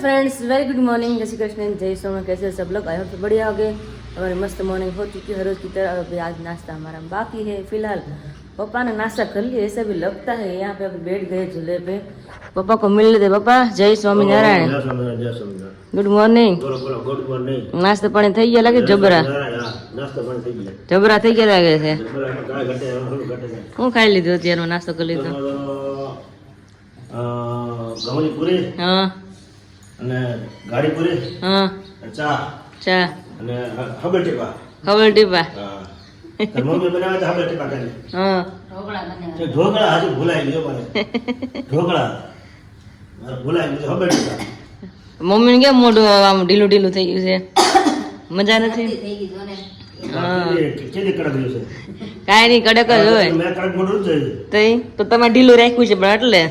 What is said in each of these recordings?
Friends very good morning, जय श्री कृष्ण, जय सोमनाथ। कैसे सब लोग? आई होप बढ़िया हो गए। हमारी मस्त मॉर्निंग हो चुकी है हर रोज की तरह। अभी आज नाश्ता हमारा बाकी है। फिलहाल पापा ने नाश्ता कर लिया ऐसा भी लगता है। यहाँ पे अभी बैठ गए झूले पे, पापा को मिल लेते। पापा जय Swaminarayan, good morning. Good morning. नाश्ता पानी થઈ ગયા લાગે? જબરા જબરા થઈ ગયા લાગે છે। હું ખાઈ લીધું અત્યારનો નાસ્તો કરી લીધો? ઘઉંની પૂરી, હા, અને ગાડી પૂરી, હા, ચા, ચા અને હબલ ટીપા। ખબર ટીપા, હા, તાર મમ્મી બનાવે તો હબલ ટીપા કરી। હા, તે ઢોકળા હજુ ભૂલાઈ ગયો મને। ઢોકળા મારે ભૂલાઈ ગયું, હબલ ટીપા। મમ્મીને કેમ મોઢું આમ ઢીલું ઢીલું થઈ ગયું છે? મજા નથી? કેદી કડક રહ્યું છે? કાંઈ નહીં, કડક જ હોય। મેં કડક મોઢું જ જોયું। તો તમે ઢીલું રાખ્યું છે પણ એટલે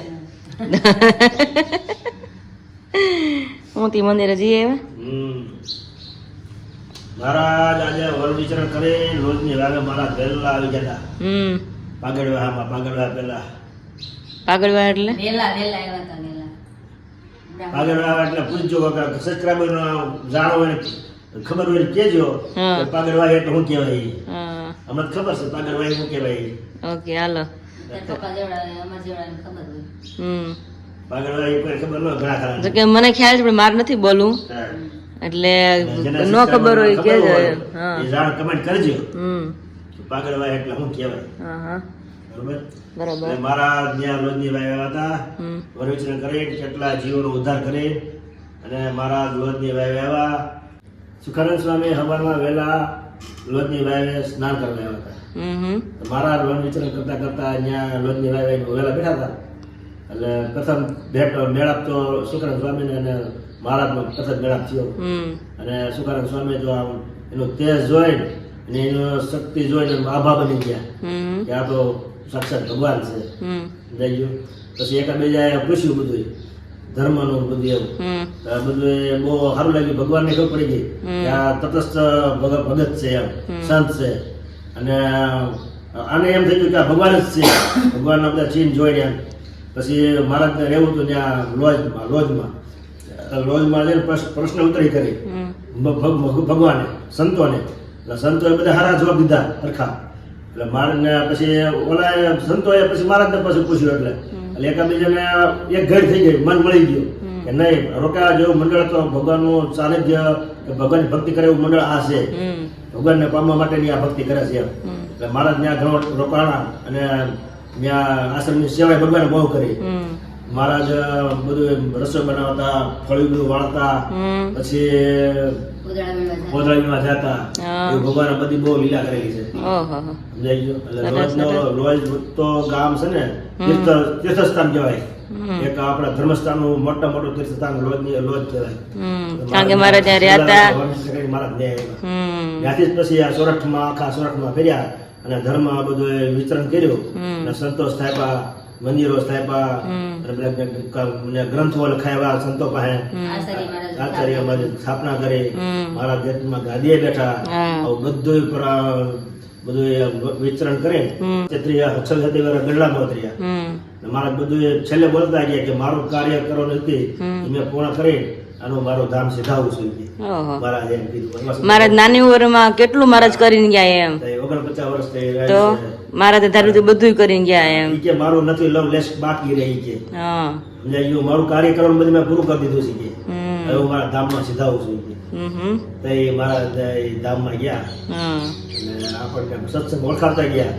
હું તી મંદિરે જઈએ હવે। મહારાજ આજે વર વિચરણ કરે રોજની વાગે મારા વહેલા આવી જતા। પાગડવામાં પેલા પાગડવા એટલે પાગડવા એટલે પૂછજો વગર સબસ્ક્રાઇબર જાણો હોય ને ખબર હોય ને કેજો કે પાગડવા એટલે શું કહેવાય। અમને ખબર છે પાગડવા શું કહેવાય। ઓકે હાલો। પાગડવા એ કોઈ ખબર ન હોય ઘણા ખરા। જો કે મને ખ્યાલ છે પણ મારે નથી બોલવું એટલે નો ખબર હોય કેજો। હા એ જાણ કમેન્ટ કરજો પાગડવા એટલે શું કહેવાય। હા હા બરોબર બરાબર। મારા ત્યાં રોજની ભાઈ આવ્યા હતા વરવિચરણ કરી કેટલા જીવોનો ઉદ્ધાર કરી અને મારા રોજની ભાઈ આવ્યા। સુખાનંદ સ્વામી સવારમાં વહેલા રોજની ભાઈ સ્નાન કરવા આવ્યા હતા। મારા વન વિચરણ કરતા કરતા અહીંયા રોજની ભાઈ વહેલા બેઠા હતા એટલે પ્રથમ ભેટ મેળાપ તો સુખાનંદ સ્વામીને અને મહારાજનો પ્રથમ મેળાપ થયો અને સુખાનંદ સ્વામી તો આમ એનું તેજ જોઈને અને એનું શક્તિ જોઈને આભા બની ગયા કે આ તો સાક્ષાત ભગવાન છે। જઈ ગયું પછી એકાબીજાએ પૂછ્યું બધું ધર્મનું બધું એવું બધું બહુ સારું લાગ્યું। ભગવાનને ખબર પડી ગઈ કે આ તટસ્થ ભગત છે એમ સંત છે અને આને એમ થઈ ગયું કે આ ભગવાન જ છે। ભગવાનના બધા ચીન જોઈને એમ પછી મહારાજને રહેવું હતું ત્યાં લોજમાં જઈને પ્રશ્ન ઉત્તરી કરી ભગવાને સંતોને। સંતોએ બધા સારા જવાબ દીધા સરખા એટલે મહારાજને પછી ઓલા સંતોએ પછી મહારાજને પછી પૂછ્યું એટલે એકાબીજાને એક ઘર થઈ ગઈ, મન મળી ગયું કે નહીં રોકા જેવું મંડળ તો ભગવાનનું સાનિધ્ય કે ભગવાનની ભક્તિ કરે એવું મંડળ આ છે। ભગવાનને પામવા માટેની આ ભક્તિ કરે છે એમ એટલે મહારાજ ત્યાં ઘણો રોકાણા અને ત્યાં આશ્રમની સેવા ભગવાને બહુ કરી। મહારાજ બધું રસોઈ બનાવતા, ફળી બધું વાળતા, પછી પોદળામાં જતા, ભગવાને બધી બહુ લીલા કરેલી છે। સમજાઈ ગયું? એટલે રોજ તો ગામ છે ને તીર્થસ્થાન કહેવાય। એક આપણા ધર્મસ્થાનનું મોટા મોટું તીર્થસ્થાન લોજ કહેવાય। કારણ કે મારા ત્યાં રહ્યા મહારાજ ત્યાંથી જ પછી આ સોરઠમાં આખા સોરઠમાં ફર્યા અને ધર્મ બધું વિતરણ કર્યું અને સંતોષ સ્થાપ્યા, મંદિરો સ્થાપ્યા, ગ્રંથો લખાવ્યા સંતો પાસે, આચાર્ય સ્થાપના કરી, મારા દેશમાં ગાદીએ બેઠા, બધું વિતરણ કરી ગઢડામાં ઉતર્યા। મારા બધું છેલ્લે બોલતા ગયા કે મારું કાર્ય કરો નથી મેં પૂર્ણ કરી આનું મારું ધામ સીધાવું છું। મહારાજ એમ કીધું। મહારાજ નાની ઉંમરમાં કેટલું મહારાજ કરીને ગયા એમ 49 વર્ષ થઈ તો મહારાજ ધારું બધું કરીને ગયા એમ કે મારું નથી લવ લેસ બાકી રહી છે। મારું કાર્ય કરવાનું બધું મેં પૂરું કરી દીધું છે કે હવે હું મારા ધામમાં સીધાવું છું। તો એ મારા ધામમાં ગયા અને આપણને સત્સંગ ઓળખાતા ગયા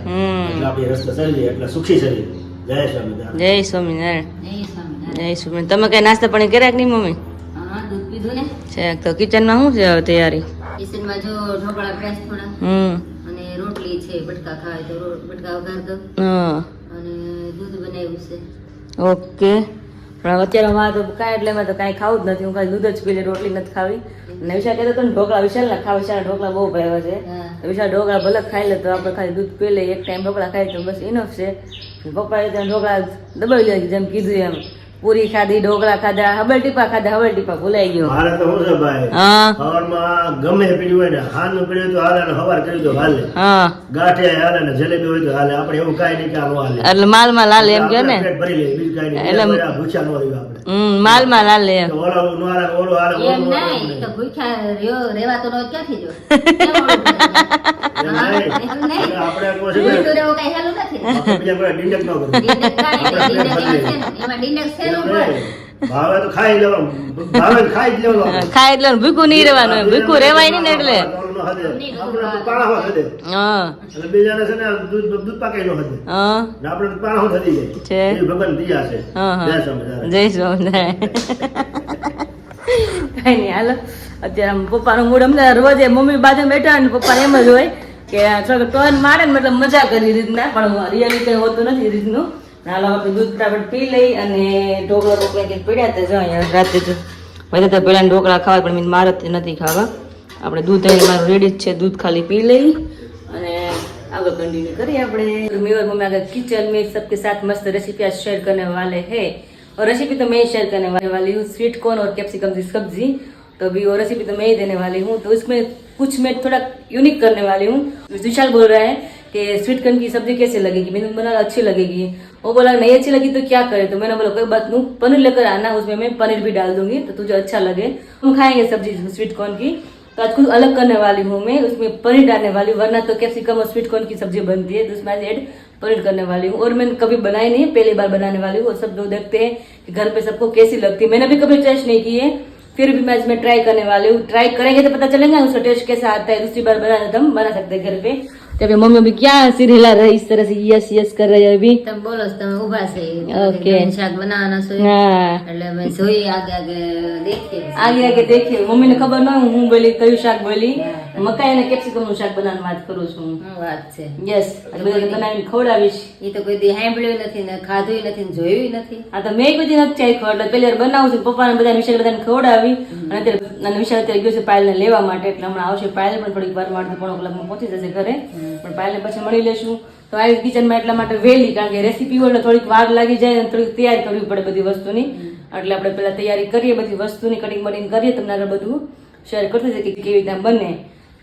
એટલે આપણી રસ્તે ચાલી એટલે સુખી ચાલી। જય સ્વામિનારાયણ, જય સ્વામિનારાયણ, જય સ્વામિનારાયણ। તમે કઈ નાસ્તા પાણી કર્યા કે નહીં મમ્મી? છે તો કિચનમાં શું છે હવે તૈયારી? કિચનમાં જો ઢોકળા પ્રેસ થોડા અને રોટલી છે, બટકા ખાય તો બટકા વઘાર દો અને દૂધ બનાવ્યું છે। ઓકે પણ અત્યારે માં તો કાંઈ એટલે એમાં તો કાંઈ ખાવું જ નથી। હું ખાલી દૂધ જ પી લે, રોટલી નથી ખાવી। અને વિશાલ કહેતો હતો ને ઢોકળા વિશાલના ખાવ, વિશાલ ઢોકળા બહુ ભાવ્યા છે। વિશાલ ઢોકળા ભલે ખાઈ લે તો આપણે ખાલી દૂધ પી લે, એક ટાઈમ ઢોકળા ખાઈ તો બસ ઇનફ છે। પપ્પાએ ત્યાં ઢોકળા દબાવી લે જેમ કીધું એમ, પૂરી ખાધી, ઢોકળા ખાધા, હબલ ટીપા ખાધા। હબલ ટીપા ભૂલાઈ ગયો મારે તો શું છે ભાઈ, સવારમાં ગમે પીડ્યું હોય ને, હાનું પીડ્યું તો હાલે ને સવાર કર્યું તો હાલે, ગાંઠિયા હાલે ને જલેબી હોય તો હાલે, આપણે એવું કાંઈ નહીં કે હાલે એટલે માલ માં લાલ એમ કે ને ભરી લે બીજું કાંઈ નહીં એટલે ભૂખ્યા ન હોય આપણે। માલ હાલ લે તો ઓલો નો હાલે, ઓલો હાલે, ઓલો એમ હાલે. નહીં, ઈ તો ભૂખ્યા રેવાતો નો ક્યાંથી જો કેમ ઓલું કરે? એમ હા, નહીં. એમ નહીં. આપણે કોઈ છે ને, ભૂખ્યું રહેવું કાંઈ હેલું નથી. આપણે બીજા કોઈ ડીંડક ન કરે. ડીંડક કાંઈ નહીં, ડીંડક એમાં છે ને, એમાં ડીંડક સહેલું પડે. ભાવે તો ખાઈ લેવાનું, ભાવે તો ખાઈ જ લેવાનું. ખાય એટલે ભૂખું નહીં રહેવાનું હોય. ભૂખું રહેવાય નહીં ને એટલે ઓલું ન હદે. આપણે તો પાણા હદે. હા અને બીજાને છે ને દૂધ પાકે નો હદે. હા ને આપણે તો પાણા થતી જાય. છે. એ ભગવાન દિયા છે. હા, હા. જય સ્વામિનારાયણ. જય સ્વામિનારાયણ. કઈ નહીં હાલો અત્યારે આમ પપ્પાનું મૂડ અમને રોજ એ મમ્મી બાજુ બેઠા હોય ને પપ્પા એમ જ હોય કે થોડોક ટોન મારે ને મતલબ મજા કરી રીતના પણ રિયલી કઈ હોતું નથી એ રીતનું. હાલો આપણે દૂધ આપણે પી લઈ અને ઢોકળા બોકળા કંઈક પીડ્યા તો જો અહીંયા રાતે તો બધા તો પેલા ઢોકળા ખાવા પણ મારે જ નથી ખાવા. આપણે દૂધ અહીં મારું રેડી જ છે, દૂધ ખાલી પી લઈ અને आगे कंटिन्यू करिए अपने मेरे मम्मी अगर किचन में सबके साथ मस्त रेसिपी शेयर करने वाले हैं और रेसिपी तो मैं शेयर करने वाली हूँ स्वीट कॉर्न और कैप्सिकम की सब्जी. तो अभी वो रेसिपी तो मैं ही देने वाली हूँ. तो इसमें कुछ मैं थोड़ा यूनिक करने वाली हूँ. विशाल बोल रहा है कि स्वीट कॉर्न की सब्जी कैसे लगेगी. मैंने बोला अच्छी लगेगी. वो बोला नहीं अच्छी लगी तो क्या करे. तो मैंने बोला कोई बात नहीं, पनीर लेकर आना, उसमें मैं पनीर भी डाल दूंगी तो तुझे अच्छा लगे. हम खाएंगे सब्जी स्वीट कॉर्न की. तो आज कुछ अलग करने वाली हूँ मैं, उसमें पनीर डालने वाली हूँ. वरना तो कैप्सिकम और स्वीट कॉर्न की सब्जी बनती है तो उसमें आज ऐड पनीर करने वाली हूँ. और मैंने कभी बनाई नहीं, पहली बार बनाने वाली हूँ. और सब लोग देखते हैं कि घर पे सबको कैसी लगती है. मैंने भी कभी टेस्ट नहीं की है, फिर भी मैं इसमें ट्राई करने वाली हूँ. ट्राई करेंगे तो पता चलेगा उसका टेस्ट कैसा आता है. दूसरी बार बनाना तो हम बना सकते हैं घर पे. तो अभी मम्मी अभी क्या सिर हिला रहे इस तरह से यस यस कर रहे हैं अभी. તમે બોલો છો, તમે ઊભા છે. ઓકે. શાક બનાવવાના છો हाँ એટલે મેં જોઈ આગે આગે દેખીએ. आगे आगे देखिए मम्मी ने खबर न हूँ बोली कयु शाक बोली मकाई અને કેપ્સિકમ નું શાક બનાવવાની વાત કરું છું. શું વાત છે. યસ બધા બનાવીને ખવડાવીશ. એ તો કોઈ દી સાંભળ્યું નથી ને ખાધું નથી ને જોયું નથી. આ તો મેં બધી નથી ચાખ્યું એટલે પેલી વાર બનાવું છું પપ્પાને બધા વિશાલ બધાને ખવડાવી અને અત્યારે અને વિશાલ અત્યારે ગયો છે પાયલને લેવા માટે એટલે હમણાં આવશે પાયલ પણ થોડીક વાર માટે પોણો કલાકમાં પહોંચી જશે ઘરે પણ પાયલને પછી મળી લેશું. તો આવી કિચનમાં એટલા માટે વહેલી કારણ કે રેસીપી હોય એટલે થોડીક વાર લાગી જાય અને થોડીક તૈયારી કરવી પડે બધી વસ્તુની એટલે આપણે પહેલા તૈયારી કરીએ બધી વસ્તુની કટિંગ બટિંગ કરીએ તમને આગળ બધું શેર કરતી છે કે કેવી રીતના બને.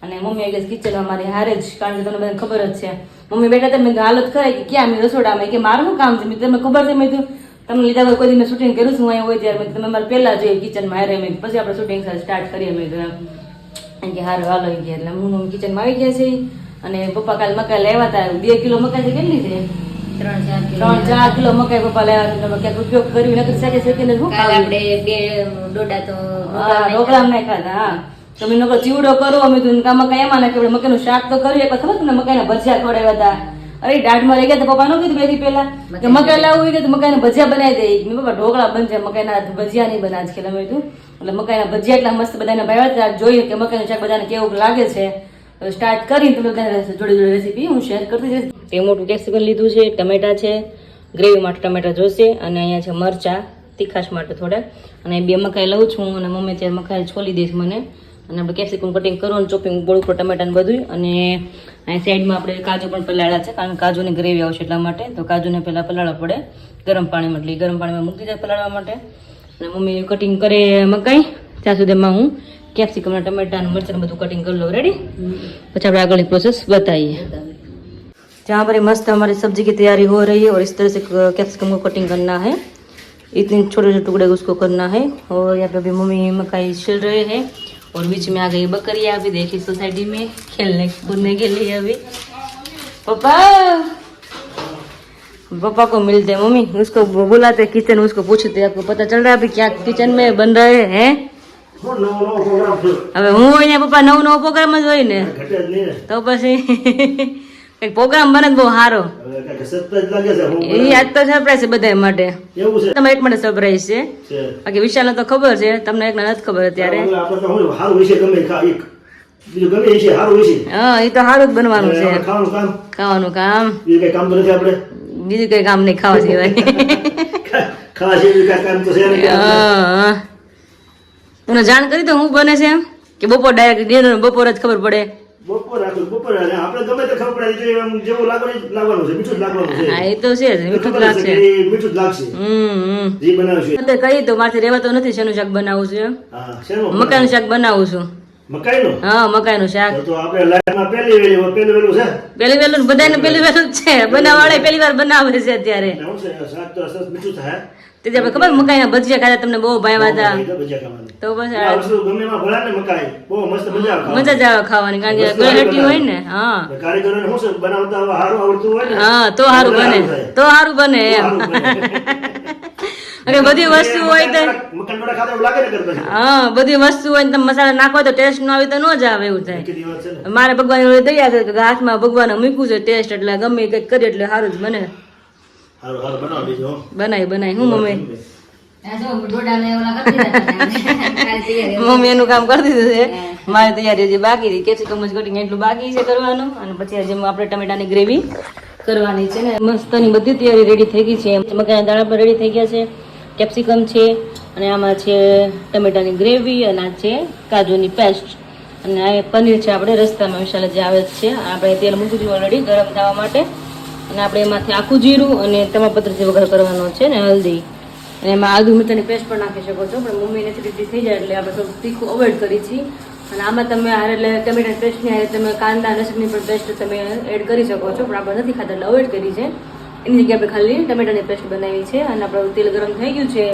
અને મમ્મી આગે કિચનમાં મારી હારે જ કારણ કે તમને બધાને ખબર જ છે મમ્મી બેઠા હતા મેં હાલત કરે કે ક્યાં મેં રસોડામાં કે મારું શું કામ છે મેં તમને ખબર છે મેં કીધું તમને લીધા વગર કોઈ દી મેં શૂટિંગ કર્યું છું અહીંયા હોય ત્યારે મેં તમે મારે પહેલા જોઈએ કિચનમાં હારે મેં પછી આપણે શૂટિંગ સ્ટાર્ટ કરીએ મેં કીધું કે હારું હાલો ગયા એટલે હું કિચનમાં આવી ગયા છે. અને પપ્પા કાલે મકાઈ લેવા હતા 2 કિલો મકાઈ કેટલી છે 3-4 કિલો મકાઈ પપ્પા લેવા હતા ક્યાંક ઉપયોગ કર્યું નથી સાથે સાથે શું કાલે આપણે બે ડોડા તો ઢોકળા નહીં ખાધા. હા તમે નકર ચીવડો કરો અમે તું કા મકાઈ એમાં નાખી મકાઈનું શાક તો કર્યું એક ખબર તમને મકાઈના ભજીયા ખવડાવ્યા હતા. અરે દાઢમાં રહી ગયા તો પપ્પા નું કીધું બેથી પેલા કે મકાઈ લાવવું હોય કે મકાઈના ભજીયા બનાવી દે. મેં પપ્પા ઢોકળા બનશે મકાઈના ભજીયા નહીં બનાજ કે તમે તું એટલે મકાઈના ભજીયા એટલા મસ્ત બધાને ભાવ્યા જોઈએ કે મકાઈનું શાક બધાને કેવું લાગે છે. સ્ટાર્ટ કરી તમે બધાને જોડે જોડે રેસીપી હું શેર કરતી જઈશ. તે મોટું કેપ્સિકમ લીધું છે, ટમેટા છે, ગ્રેવી માટે ટમેટા જોશે અને અહીંયા છે મરચા તીખાશ માટે થોડા અને 2 મકાઈ લઉં છું અને મમ્મી ત્યારે મકાઈ છોલી દઈશ મને અને આપણે કેપ્સિકમ કટિંગ કરવાનું ચોપિંગ બોળ ઉપર ટમેટાને બધું અને અહીં સાઈડમાં આપણે કાજુ પણ પલાળ્યા છે કારણ કે કાજુની ગ્રેવી આવશે એટલા માટે તો કાજુને પહેલાં પલાળવા પડે ગરમ પાણીમાં એટલે ગરમ પાણીમાં મૂકી જાય પલાળવા માટે અને મમ્મી કટિંગ કરે મકાઈ ત્યાં સુધીમાં હું कैप्सिकम टमाटर मर्चन બધું कटिंग कर लो रेडी પછી આપણે આગળની પ્રોસેસ बताइए. जहाँ पर मस्त हमारी सब्जी की तैयारी हो रही है और इस तरह से कैप्सिकम को कटिंग करना है इतने छोटे छोटे टुकड़े उसको करना है और यहाँ पे अभी मम्मी मकाई छिल रहे हैं और बीच में आ गई बकरियाँ अभी देखी सोसाइटी में खेलने कूदने के लिए अभी पापा पापा को मिलते हैं मम्मी उसको बुलाते किचन उसको पूछते आपको पता चल रहा है अभी क्या किचन में बन रहे हैं. હવે હું અહીંયા પપ્પા નવો પ્રોગ્રામ જ હોય ને તો પછી કઈક પ્રોગ્રામ બને બહુ સારો એ આજ તો સરપ્રાઈઝ છે બધા માટે તમે એક માટે સરપ્રાઈઝ છે બાકી વિશાલ તો ખબર છે તમને એક નથી ખબર અત્યારે હા એ તો સારું જ બનવાનું છે ખાવાનું કામ બીજું કઈ કામ નહીં ખાવા સિવાય. હા તમને જાણ કરી તો હું બને છે એમ કે બપોર ડાયરેક્ટ ડિનર બપોર જ ખબર પડે. હા એ તો છે મીઠું જ લાગશે. કહી તો મારથી રહેવાતો નથી શેનું શાક બનાવું છું મકાઈનું શાક બનાવું છું. હા મકાઈનું શાક પેલી વેલું બધાને પેલી વેલું જ છે બનાવવાળા પહેલી વાર બનાવે છે અત્યારે તેથી આપણે ખબર મકાઈના ભજીયા ખાધા તમને બહુ ભાવ્યા હતા ભજીયા ખાવાની. તો બસ આ વસ્તુ ગમે એમાં ભળાય ને મકાઈ બહુ મસ્ત મજા આવે ખાવાની. મજા જ આવે ખાવાની કારણ કે ગળહટી હોય ને હા કારીગરોને શું છે બનાવતા હવે સારું આવડતું હોય ને હા તો સારું બને તો સારું બને એમ સારું બને. અને બધી વસ્તુ હોય તો મકાન વડા ખાતા એવું લાગે ને કરતા છે. હા બધી વસ્તુ હોય ને તમે મસાલા નાખો તો ટેસ્ટ ન આવે તો ન જ આવે એવું થાય એક દિવસ છે ને મારે ભગવાન દયા છે કે હાથમાં ભગવાને મૂક્યું છે ટેસ્ટ એટલે ગમે કંઈક કરીએ એટલે સારું જ બને સારું સારું બનાવો બીજું હો. બનાવી હું મમ્મી આ જો ડોડાને ઓલા કરી દીધા ખાલી મમ્મી એનું કામ કરી દીધું છે મારી તૈયારી હજી બાકી રહી કેપ્સિકમ જ કટિંગ એટલું બાકી છે કરવાનું અને પછી હજી આપણે ટમેટાની ગ્રેવી કરવાની છે ને મસ્તની બધી તૈયારી રેડી થઈ ગઈ છે મકાઈના દાણા પણ રેડી થઈ ગયા છે કેપ્સિકમ છે અને આમાં છે ટમેટાની ગ્રેવી અને આ છે કાજુની પેસ્ટ અને આ પનીર છે આપણે રસ્તામાં વિશાલ જે આવે છે આપણે તેલ મૂકી દીધું ઓલરેડી ગરમ થવા માટે અને આપણે એમાંથી આખું જીરું અને તમાપત્રથી વઘાર કરવાનો છે ને હલ્દી અને એમાં આદુ મરચાંની પેસ્ટ પણ નાખી શકો છો પણ મમ્મીને એસિડિટી થઈ જાય એટલે આપણે થોડું તીખું અવોઇડ કરી છીએ અને આમાં તમે હારે એટલે ટમેટા પેસ્ટની હારે તમે કાંદા લસણની પણ પેસ્ટ તમે એડ કરી શકો છો પણ આપણે નથી ખાતા એટલે અવોઇડ કરી છે એની જગ્યાએ આપણે ખાલી ટમેટાની પેસ્ટ બનાવી છે અને આપણું તેલ ગરમ થઈ ગયું છે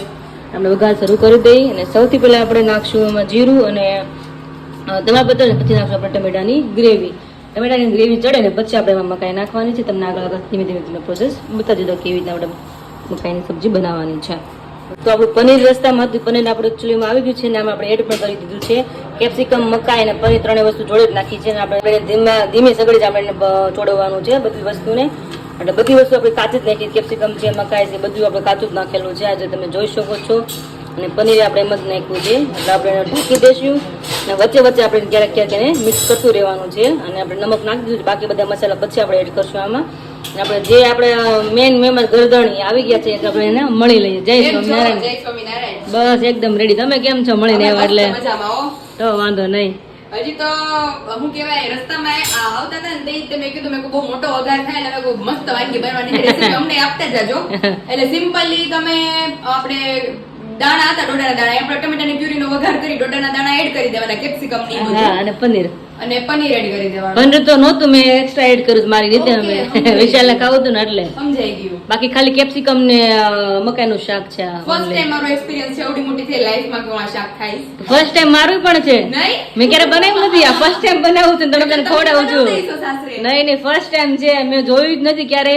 આપણે વઘાર શરૂ કરી દઈએ અને સૌથી પહેલાં આપણે નાખશું એમાં જીરું અને તમાપત્ર અને પછી નાખશું આપણે ટમેટાની ગ્રેવી ટમેટાની ગ્રેવી ચડે ને પછી આપણે એમાં મકાઈ નાખવાની છે તમને આગળ ધીમે ધીમે તમે પ્રોસેસ બતાવી દો કેવી રીતે આપણે મકાઈની સબ્જી બનાવવાની છે તો આપણું પનીર રસ્તામાં હતું પનીર આપણે એકચ્યુઅલીમાં આવી ગયું છે ને આમાં આપણે એડ પણ કરી દીધું છે કેપ્સિકમ મકાઈ અને પનીર ત્રણેય વસ્તુ જોડે જ નાખી છે અને આપણે ધીમી સગડી જ આપણે ચોડવવાનું છે બધી વસ્તુને એટલે બધી વસ્તુ આપણે કાચી જ નાખી કેપ્સિકમ છે મકાઈ છે બધું આપણે કાચું જ નાખેલું છે આજે તમે જોઈ શકો છો અને પનીર આપણે એમ જ નાખ્યું છે એટલે આપણે એને ઢાંકી દઈશું અને વચ્ચે વચ્ચે આપણે ક્યારેક ક્યારેક એને મિક્સ કરતું રહેવાનું છે અને આપણે નમક નાખી દીધું બાકી બધા મસાલા પછી આપણે એડ કરશું આમાં આપણે જે આપણે મેન મહેમાન ગરદણી આવી ગયા છે તો આપણે એને મળી લઈએ જય સ્વામિનારાયણ બસ એકદમ રેડી તમે કેમ છો મળીને આવ્યા એટલે તો વાંધો નહીં હજી તો હું કેવાય રસ્તામાં આવતા હતા ને તે મેં કીધું મેં બહુ મોટો વઘાર થાય ને મેં મસ્ત વાનગી બનવાની રેસીપી અમને આપતા જાજો એટલે સિમ્પલી તમે આપણે દાણા હતા ડોડાના દાણા આપણે ટમેટાની પ્યુરીનો વઘાર કરી ડોડાના દાણા એડ કરી દેવાના કેપ્સિકમ ની હા અને પનીર એડ કરી દેવાનું પનીર તો નહોતું મેં એક્સ્ટ્રા એડ કર્યું મારી રીતે અમે વિશાલને ખાવું હતું ને એટલે સમજાઈ ગયું બાકી ખાલી કેપ્સિકમ ને મકાઈનું શાક છે ફર્સ્ટ ટાઈમ મારો એક્સપિરિયન્સ છે એવડી મોટી થઈ લાઈફમાં કે હું આ શાક ખાઈશ ફર્સ્ટ ટાઈમ મારું પણ છે નહીં મેં ક્યારે બનાવ્યું નથી આ ફર્સ્ટ ટાઈમ બનાવું છું તમે તને ખવડાવું છું બનાવતા સાસરે નહીં ફર્સ્ટ ટાઈમ છે મેં જોયું જ નથી ક્યારે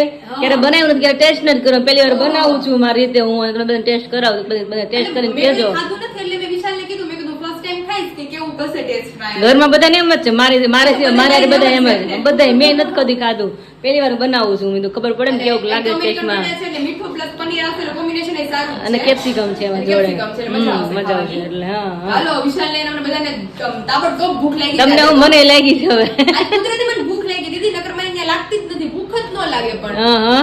બનાવ્યું નથી ક્યારે ટેસ્ટ નથી કર્યો પહેલી વાર બનાવું છું મારી રીતે હું તમે બધા ટેસ્ટ કરાવું બધા ટેસ્ટ કરીને કહેજો ખાધું નથી એટલે મેં વિશાલને કીધું મેં કીધું ફર્સ્ટ ટાઈમ ખાઈશ કે કેવું કશે ટેસ્ટ ઘરમાં બધાને એમ જ છે મારે બધા એમ જ બધા મેં નથી કદી ખાધું પહેલી વાર બનાવું છું મેં તો ખબર પડે ને કેવું લાગે ટેસ્ટમાં મીઠું પ્લસ પનીર આવશે એટલે કોમ્બિનેશન એ સારું અને કેપ્સિકમ છે એમાં જોડે કેપ્સિકમ છે મજા આવશે મજા આવશે એટલે હા હાલો વિશાલને અને અમને બધાને તાબડતોબ ભૂખ લાગી તમને હું મને લાગી છે હવે આજ કુદરતી મને ભૂખ લાગી દીદી નકર મને અહીંયા લાગતી જ નથી ભૂખ જ ન લાગે પણ હા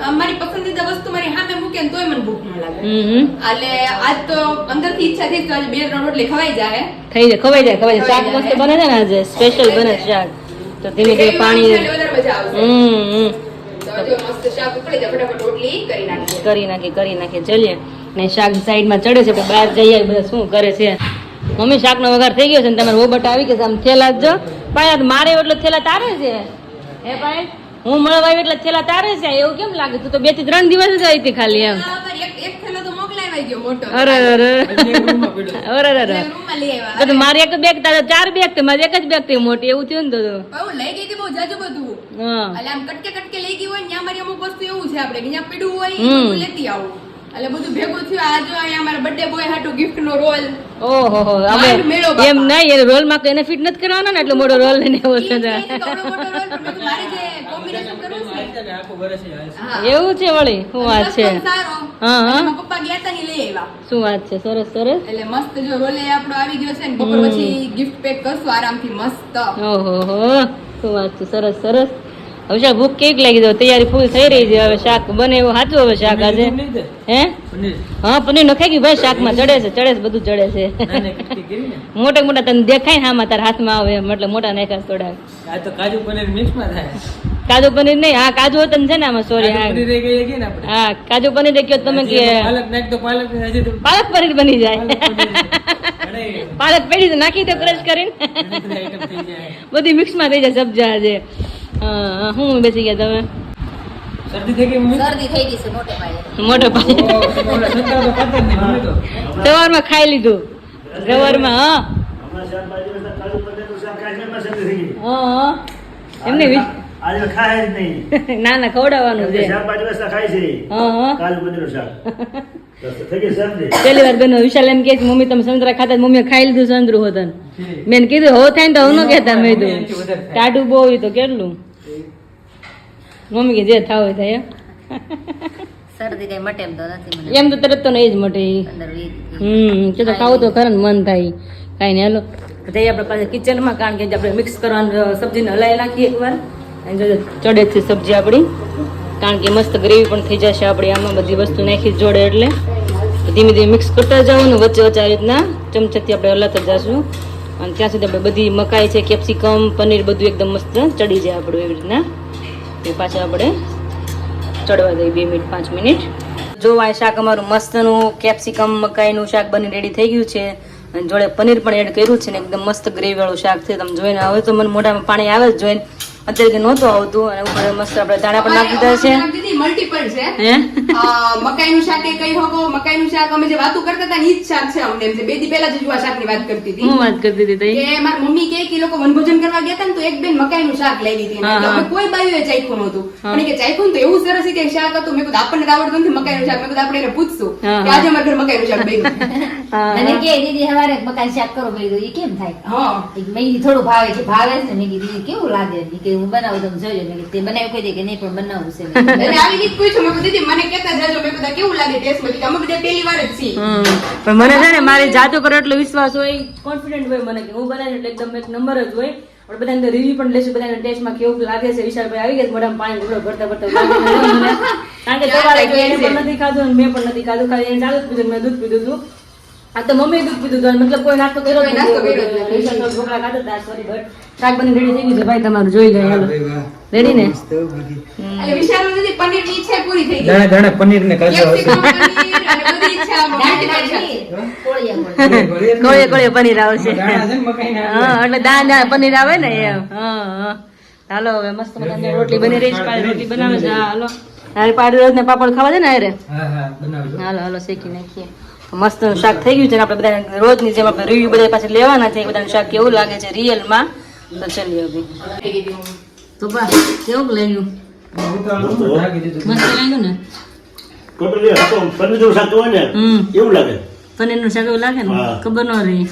હા મારી પસંદીદા વસ્તુ મારી સામે મૂકે ને તોય મને ભૂખ ન લાગે હમ એટલે આજ તો અંદરથી ઈચ્છા થઈ તો આજ 2-3 રોટલી ખવાઈ જાય થઈ જાય ખવાઈ જાય શાક મસ્ત બને છે ને આજે સ્પેશિયલ બને છે શાક તો ધીમે ધીમે પાણી વધારે મજા આવશે તો જો મસ્ત શાક ઉકળી જાય ફટાફટ રોટલી કરી નાખીએ કરી નાખીએ ચલીએ ને શાક સાઈડમાં ચડે છે આપણે બહાર જઈએ બધા શું કરે છે મમ્મી શાકનો વઘાર થઈ ગયો છે ને તમારે રોબટ આવી કે આમ થેલા જ જો પાયા મારે એટલે થેલા તારે છે હે પાય હું મળવા આવી એટલે થેલા તારે છે એવું કેમ લાગે તું તો 2 થી 3 દિવસ જ આવી હતી ખાલી એમ એક થેલો તો મોકલાઈ ગયો મોટો અરે રૂમમાં લઈ આવ્યા તો મારી એક બેગ તારે 4 બેગ તે મારી એક જ બેગ તે મોટી એવું થયું ને તો હું લઈ ગઈ હતી બહુ જાજુ બધું હા એટલે આમ કટકે લઈ ગઈ હોય ને ત્યાં મારી અમુક વસ્તુ એવું છે આપણે કે ત્યાં પીડું હોય એ બધું લેતી આવું એટલે બધું ભેગું થયું આ જો અહીંયા અમારા બર્થડે બોય હાટુ ગિફ્ટ નો રોલ ઓહો અમે એમ નહીં એ રોલ માં એને ફિટ નથી કરવાનો ને એટલે મોટો રોલ લઈને આવ્યો છે એવું છે વળી શું વાત છે હા હા પપ્પા ગયા તા ને લઈ આવ્યા શું વાત છે સરસ સરસ એટલે મસ્ત જો રોલે આપણો આવી ગયો છે ને બપોર પછી ગિફ્ટ પેક કરશું આરામથી મસ્ત ઓહો શું વાત છે સરસ સરસ હવે શાક ભૂખ કેવી લાગી દો તૈયારી ફૂલ થઈ રહી છે હવે શાક બને એવું સાચું હવે શાક આજે હે હા પનીર નખાઈ ગયું ભાઈ શાકમાં ચડે છે બધું ચડે છે મોટા મોટા તને દેખાય ને આમાં તારા હાથમાં આવે એમ એટલે મોટા નાખ્યા થોડા કાજુ પનીર મિક્સમાં થાય કાજુ પનીર નહીં હા કાજુ વતન છે ને આમાં સોરી હા કાજુ પનીર કયો તમે કે પાલક નાખ તો પાલક પનીર બની જાય પાલક પેઢી તો નાખી તો ક્રશ કરીને બધી મિક્સમાં થઈ જાય સબ્જા આજે હા હું બેસી ગયા તમે શરદી થઈ ગઈ મમ્મી? શરદી થઈ ગઈ છે મોટે પાયે. મોટો પાય ઓલા સંતરા તો ખાતા જ નહીં મમ્મી તો. સવારમાં ખાઈ લીધું સવારમાં. હા હમણાં શાકભાજી બધા કાજુ પનીરનું શાક ખાય છે, એમાં શરદી થઈ ગઈ. હા એમને આજે ખાય જ નહીં. ના ના ખવડાવવાનું છે. શાકભાજી વસ્તા ખાય છે, હા હા કાજુ પનીરનું શાક. તો થઈ ગઈ શરદી. પેલી વાર બેનો વિશાલ એમ કે છે, મમ્મી તમે સંતરા ખાતા મમ્મીએ ખાઈ લીધું સંતરું હોતન. જી. મેં કીધું હો થાય ને તો હું ન કહેતા મેં મમ્મી કીધું એનાથી વધારે ખાય. ટાઢું બહુ હોય તો કેટલું મમ્મી કે જે થાવ હોય થાય શરદી કઈ મટે એમ તો નથી મને. એમ તો તરત તો નહીં જ મટે ઈ. 15-20 તો ખાવું તો ખરા ને મન થાય કાંઈ નહીં હાલો જઈએ આપણે પાસે કિચનમાં કારણ કે આપણે મિક્સ કરવાનું સબ્જીને હલાવી નાખીએ એકવાર અને જો ચડે છે સબ્જી આપણી કારણ કે મસ્ત ગ્રેવી પણ થઈ જશે આપણી આમાં બધી વસ્તુ નાખી જ જોડે એટલે ધીમે ધીમે મિક્સ કરતા જવું ને વચ્ચે વચ્ચે આ રીતના ચમચાથી આપણે હલાતા જશું અને ત્યાં સુધી આપણે બધી મકાઈ છે કેપ્સિકમ પનીર બધું એકદમ મસ્ત ચડી જાય આપણું એવી રીતના એ પાછા આપણે ચડવા દઈએ 2 મિનિટ 5 મિનિટ જો આ શાક અમારું મસ્તનું કેપ્સિકમ મકાઈનું શાક બની રેડી થઈ ગયું છે અને જોડે પનીર પણ એડ કર્યું છે ને એકદમ મસ્ત ગ્રેવી વાળું શાક છે તમે જોઈને હવે તો મને મોઢામાં પાણી આવે જ જોઈને અત્યારે નહોતું આવતું અને ઉપર મસ્ત આપણે દાણા પણ નાખી દીધા છે મલ્ટીપલ છે હે મકાઈનું શાક એ કઈ હકો મકાઈનું શાક અમે જે વાતો કરતા હતા ને ઈ જ શાક છે અમને એમ છે 2 દી પહેલા જ આ શાકની વાત કરતી હતી હું વાત કરતી હતી તઈ કે મારી મમ્મી કે એ લોકો વનભોજન કરવા ગયા હતા ને તો એક બેન મકાઈનું શાક લઈ લીધી હા, તો હા. અમે કોઈ બાયુએ ચાખ્યું નહોતું પણ એ કે ચાખ્યું ને તો એવું સરસ કે શાક હતું મેં કીધું આપણને તો આવડતું નથી મકાઈનું શાક મેં કીધું આપણે એને પૂછશું હા, કે આજે અમારા ઘરે મકાઈનું શાક બન્યું મને કે દીદી હવારે મકાઈ શાક કરો મેં કીધું ઈ કેમ થાય હા મેં કીધું થોડું ભાવે છે ભાવે છે ને મેં કીધું ઈ કેવું લાગે ઈ કે હું બનાવું તમે જોજો મેં કીધું તે બનાવ્યું કહી દે કે નહીં પણ બનાવવું છે મેં કીધું. એટલે આવી રીત પૂછ્યું મેં કીધું દીદી મને કહેતા જાજો મેં કીધું કેવું લાગે ટેસ્ટમાં કે અમે બધા પહેલી વાર જ છીએ પણ મને છે ને મારી જાત ઉપર એટલો વિશ્વાસ હોય કોન્ફિડન્ટ હોય મને કે હું બનાવીને એટલે એકદમ એક નંબર જ હોય પણ બધા અંદર રિવ્યુ પણ લેશું બધાના ટેસ્ટમાં કેવું લાગે છે વિશાલભાઈ આવી ગયા મોઢામાં પાણી ઘૂંટડો ભરતા ભરતા લાગે છે મને. કારણ કે તમારે એને પણ નથી ખાધું અને મેં પણ નથી ખાધું ખાલી એને ચાલુ જ પીધું મેં દૂધ પીધું હતું આ તો મમ્મીએ દૂધ પીધું હતું અને મતલબ કોઈ નાસ્તો કર્યો જ કોઈ નાસ્તો નથી. કર્યો જ નથી. વિશાલ થોડું ઢોકળા ખાધા હતા સોરી બટ શાક બની રેડી થઈ ગયું છે ભાઈ તમારું જોઈ લે હાલો રેડી ને એટલે વિશાલ દીદી પનીરની ઈચ્છા પૂરી થઈ ગઈ દાણા દાણા પનીર ને કાજુ કેપ્સિકમ પનીર અને બધી ઈચ્છા multiple છે. કોળિયા કોળે કોળે પનીર આવશે દાણા છે ને મકાઈના. હા એટલે દાણા પનીર આવે ને એમ હા હા હાલો હવે મસ્ત મજાની રોટલી બની રહી છે પાછી રોટલી બનાવે છે હા હાલો અરે પાડી રોજ ને પાપડ ખાવા છે ને અરે હા હા બનાવજો. હાલો હાલો શેકી નાખીએ મસ્ત શાક થઈ ગયું છે ને આપણે બધા રોજની જેમ આપણે રિવ્યુ બધા પાછળ લેવાના છે બધાનું શાક કેવું લાગે છે રિયલમાં તો ચલીએ ભાઈ તો બા કેવું લાગ્યું હું તો આમ રાખી દીધું. મસ્ત લાગ્યું ને ટોટલી હતો પનીરનું શાક હોય ને એવું લાગે. પનીરનું શાક એવું લાગે ને હા. ખબર ન રહી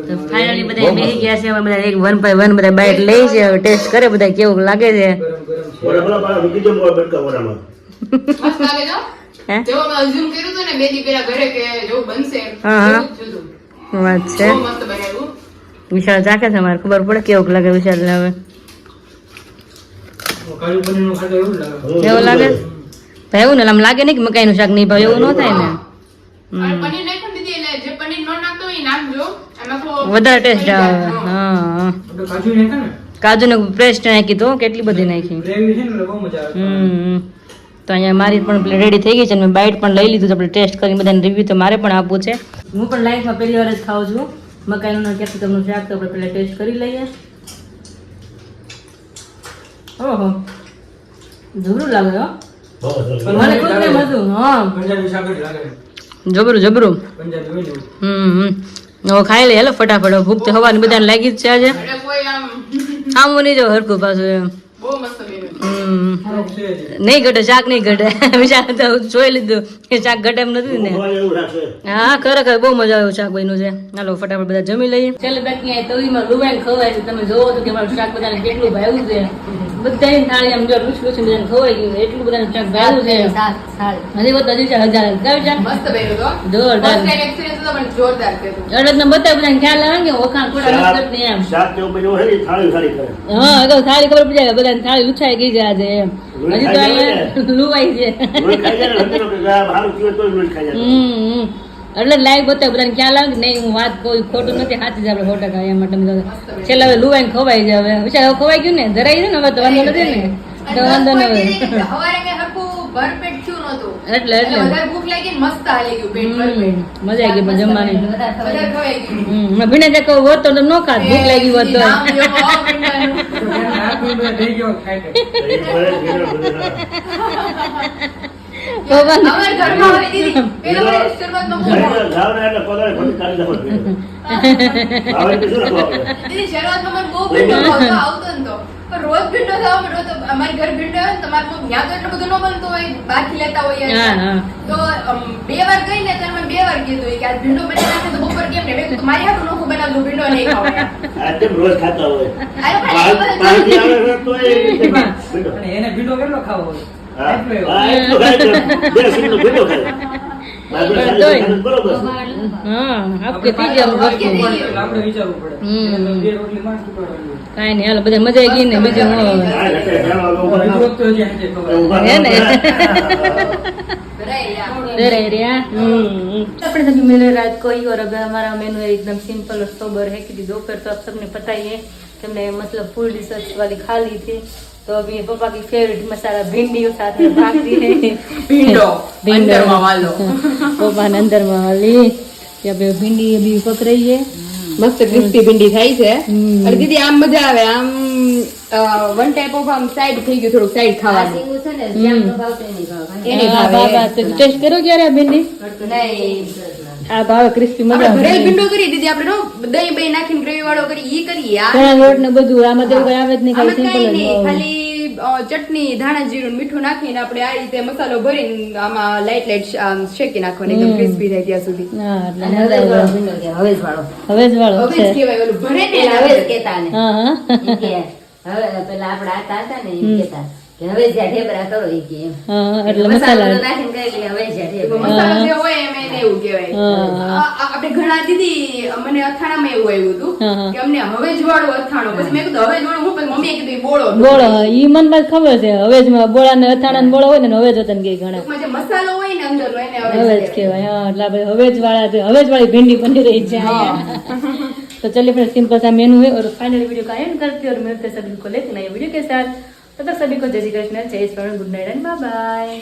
તો ફાઇનલી બધા બેસી ગયા છે હવે બધા એક 1 by 1 બધા બાઈટ લઈ છે હવે ટેસ્ટ કરે બધા કેવું લાગે છે ગરમ ગરમ છે. ઓલા પેલા પાછા મૂકી દો મોઢા બટકા મોઢામાં. મસ્ત લાગે છે હો. હે જેવો મેં assume કર્યું હતું ને 2 દી પહેલા ઘરે કે જેવું બનશે હા, હા. એવું જ હતું. વાત છે બહુ મસ્ત બનાવ્યું. વિશાળ ચાખે છે મારે ખબર પડે કેવું લાગે વિશાળ હવે કાજુ પનીર નું ખાધું એવું જ લાગે. એવું લાગે ભાઈ ને આમ લાગે નહીં કે મકાઈનું શાક નહીં ભાઈ એવું ન થાય ને અને પનીર નાખી દીધી એટલે જે પનીર ન નાખતો હોય એ નાખજો એમાં તો વધારે ટેસ્ટ આવે હા આપણે કાજુ નાખે ને કાજુ ને પેસ્ટ નાખી તો કેટલી બધી નાખી ગ્રેવી છે ને એટલે બહુ મજા આવે. તો અહીંયા મારી પણ રેડી થઈ ગઈ છે અને મેં બાઈટ પણ લઈ લીધું છે આપણે ટેસ્ટ કરીને બધાને રિવ્યુ તો મારે પણ આપવું છે હું પણ લાઈફમાં પહેલી વાર જ ખાઉં છું મકાઈનું કેપ્સિકમનું શાક તો આપણે પહેલા ટેસ્ટ કરી લઈએ ઓહો જબરું લાગે હો બહુ સરસ. મને ખુદ એમ હતું હા પંજાબી શાક જ લાગે. જબરું જબરું પંજાબી હોય ને એવું. હવે ખાઈ લઈએ હેલો ફટાફટ ભૂખ તો હવાની બધાને લાગી જ છે આજે એટલે કોઈ આમ આમ નહીં જો હરખું પાછું એમ બહુ મસ્ત બન્યું. થોડોક છે જ. નહીં ઘટે શાક નહીં ઘટે વિચાર તો જોઈ લીધું કે શાક ઘટે એમ નથી ને મોઢામાં એવું રાખશે. હા ખરેખર બહુ મજા આવ્યું શાક બન્યું છે ચાલો ફટાફટ બધા જમી લઈએ ચાલો બાકી આ તવીમાં લુવાઈને ખવાય છે તમે જોવો તો કે મારું શાક બધાને કેટલું ભાવ્યું છે બધાની થાળી આમ જો લૂછ લૂછ બધાને ખવાઈ ગયું છે. એટલું બધાનું શાક ભાવ્યું છે હજી બધું હજી ચાલ હજાર ગાવી શાક મસ્ત બન્યું તો. જોરદાર. First time experience હતો પણ જોરદાર થયું. એટલે તમે બતાવ બધાને ખ્યાલ આવે કે વખાણ થોડા શાક રસકટ ને એમ શાક જેવું બન્યું હોય ને એ થાળી સારી કરે. હા અગાઉ થાળી ખબર પડી જાય બધાને થાળી લૂછાઈ ગઈ છે આજે એમ હજી તો અહીંયા લુવાઈ છે લોહી ખાઈ જાય ને હંધેરો કે આ હારું થયું તોય લોહી ખાઈ જાય. એટલે લાઈવ બતાવે બધાને ખ્યાલ આવે કે નહીં હું વાત કોઈ ખોટું નથી સાચી જ આપણે ખોટા ખાય એમ માટે છેલ્લે હવે લુવાઈને ખવાઈ જાય હવે વિચાર હવે ખવાઈ ગયું ને ધરાઈ છે ને હવે તો વાંધો નથી ને તો વાંધો ન કોઈ હોય દી હવારે કઈ હરખું ભરપેટ થયું નહોતું. એટલે. વધારે ભૂખ લાગી ને મસ્ત હાલી ગયું પેટ ભરપેટ. મજા આવી ગઈ પણ જમવાની વધારે ખવાઈ ગયું. ભીને તે કહું હોત તો ન ખાત ભૂખ લાગી હોત તો નામ લેવો આવો ભીંડાનું. આ પીંડો થઈ ગયો ખાઈ લે. એ ભલે ભીડો બધું. અમારા ઘરમાં હવે દીદી પેલા મને શરૂઆતમાં બહુ ભાવતું. જાવ ને એટલે પગારે ખોટી કાઢી નાખો ભીડો. આવે તો શું રાખવું આપણે? દીદી શરૂઆતમાં મને બહુ ભીંડો ભાવતો આવતો ને તો. પણ રોજ ભીંડો ખાવા મળ્યો તો અમારી ઘર ભીંડો હોય ને તમારે તો ત્યાં તો એટલું બધું ન બનતું હોય બહારથી લેતા હોઈએ હા, હા. તો 2 વાર ગઈ ને ત્યારે મને 2 વાર કીધું કે આ ભીંડો બની નાખે તો બપોર કેમ ને મેં કીધું મારી હાટું નોખું બનાવતું ભીંડો નહીં ખાવ એમ. આ કેમ રોજ ખાતા હોય? અરે ભાઈ, બહારથી આવે તો એ રીતે ભીડો. અને એને ભીંડો કેટલો ખાવો હોય? હા, એટલો એવો. હા, એટલું ખાય તો બે સીટનો ભીડો ખાય. બાજુ પણ ખાય તોય. તો બરોબર છે. હા આપકે થઈ જાય વસ્તુ એટલે આપણે વિચારવું પડે. હમ. બે રોટલી માં શું કરવાનું? કાંઈ નહીં હાલો બધા મજા આવી ગઈ ને બીજું હું હવે. હા, એટલે ભેળો આગળ ઉભા બીજું રહો. વખત તો હજી આજે ખબર. ઉભા હે ને? રહો. डरे रिया अपने सभी मिले रात को ही और अब हमारा मेनू है एकदम सिंपल और सोबर है क्योंकि दोपहर तो आप सबने पता ही है कि हमने मतलब फुल डिशेस वाली खा ली थी तो अभी पापा की फेवरेट मसाला भिंडी और साथ में भाखरी है ભીંડો ભીંડો. અંદરમાં વાલો. पापा ने अंदर में वाली या फिर भिंडी अभी पक रही है મસ્ત ક્રિસ્પી ભીંડી થાય છે હમ. અને દીદી આમ મજા આવે આમ વન ટાઈપ ઓફ આમ સાઈડ થઈ ગયું થોડુંક સાઈડ આ ખાવાનું સીંગું છે ને જેમ તો ભાવતું એની ભાવ. એની हाँ, ભાવે. बाबा तो टेस्ट करो क्या रे भिंडी નહીં. आ भाव क्रिस्पी આપણે मजा ઘરે ભીંડો કરી દીદી આપણે નો દહીં બહીં નાખીને ગ્રેવી વાળો કરી ઈ કરીએ આ ઘણા લોટ ને બધું આમાં તો કઈ આવે જ નહીં આમાં ખાલી કઈ સિમ્પલ જ નહીં હોય. ખાલી ચટણી ધાણા જીરું મીઠું નાખીને આપણે આ રીતે મસાલો ભરીને આમાં લાઈટ લાઈટ શેકી નાખવાનું એકદમ ક્રિસ્પી થાય ત્યાં સુધી હા એટલે અને મજા હવે આવે. ભીંડો કે હવે જ વાળો. હવે જ વાળો હવે છે જ કહેવાય ઓલું ભરે ને પેલા હવે જ કહેતા ને. હા હા ઈ કે હવે પેલા આપણા આતા હતા ને ઈ કહેતા કે હવે જ્યાં ઢેબરા કરો ઈ કે એમ. હા એટલે મસાલો મસાલા તો નાખીને કરી લે હવે જ્યાં ઢેબરા. મસાલો જે હોય એમ એને એવું કહેવાય હા. આપણે ઘણા દીદી મને અથાણામાં એવું આવ્યું હતું હા, હા. કે અમને હવે જ વાળું અથાણું પછી મેં કીધું હવે જ વાળું હું પછી મમ્મીએ કીધું ઈ બોળો બોળો ઈ મન બાદ ખબર છે હવે જ બોળા ને અથાણા ને બોળો હોય ને હવે જ વતન ગઈ ઘણા ટૂંકમાં જે મસાલો હોય ને અંદરનો એને હવે જ હવે જ કહેવાય હા એટલે આપણે હવે જ વાળી भिंडी बनी रही है तो चलिए फिर सिंपल सा मेनू है और फाइनल वीडियो का एंड करते हैं और मिलते हैं सभी को लेते नए वीडियो के साथ तब तक सभी को जय श्री कृष्ण जय Shri good night and bye bye.